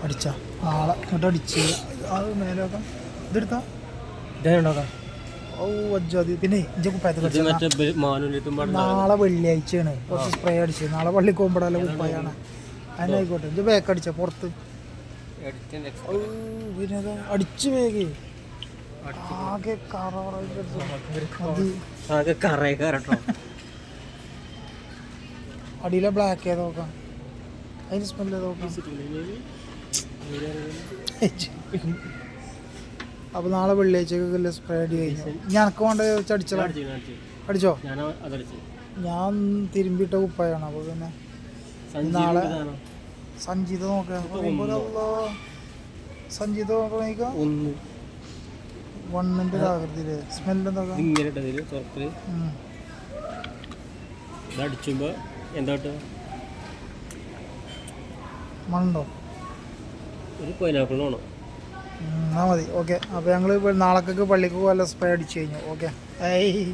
അടിച്ചാ നാളെ ഇങ്ങോട്ട് അടിച്ച് അത് മേലെ വെക്കാം ഇതെടുത്താ ഓ അജ്ജാതി പിന്നെ ഇഞ്ച കുപ്പായത്തിൽ നാളെ വെള്ളിയാഴ്ചയാണ് കുറച്ച് സ്പ്രേ അടിച്ച് നാളെ പള്ളിക്ക് പോകുമ്പോഴല്ല കുപ്പായാണ് അതിനായിക്കോട്ടെ ഇഞ്ച ബാക്ക് അടിച്ച പുറത്ത് പിന്നെ അടിച്ച് വേഗേ ആകെ അടിയിലെ ബ്ലാക്ക് ഏത് നോക്കാം അതിന് സ്മെല്ല് നോക്കാം. അപ്പോൾ നാളെ വെള്ളിയാഴ്ചക്കൊക്കെ സ്പ്രേ അടി കഴിഞ്ഞു. ഞനക്ക് വേണ്ട അടിച്ചോ അടിച്ചോ? ഞാൻ തിരുമ്പിട്ട കുപ്പായാണ്. അപ്പോൾ പിന്നെ നാളെ സഞ്ചിത നോക്കാം. സഞ്ചിത നോക്കാം വണ്ണിൻ്റെ ആകൃതിയിൽ സ്മെല്ല് എന്താ അടിച്ചുമ്പോ എന്താ മണ്ണുണ്ടോ? ഒരു പൈനാപ്പിൾ വേണം. ആ മതി. ഓക്കെ. അപ്പോൾ ഞങ്ങൾ നാളേക്കൊക്കെ പള്ളിക്ക് പോലെ സ്പ്രേ അടിച്ചു കഴിഞ്ഞു. ഓക്കെ.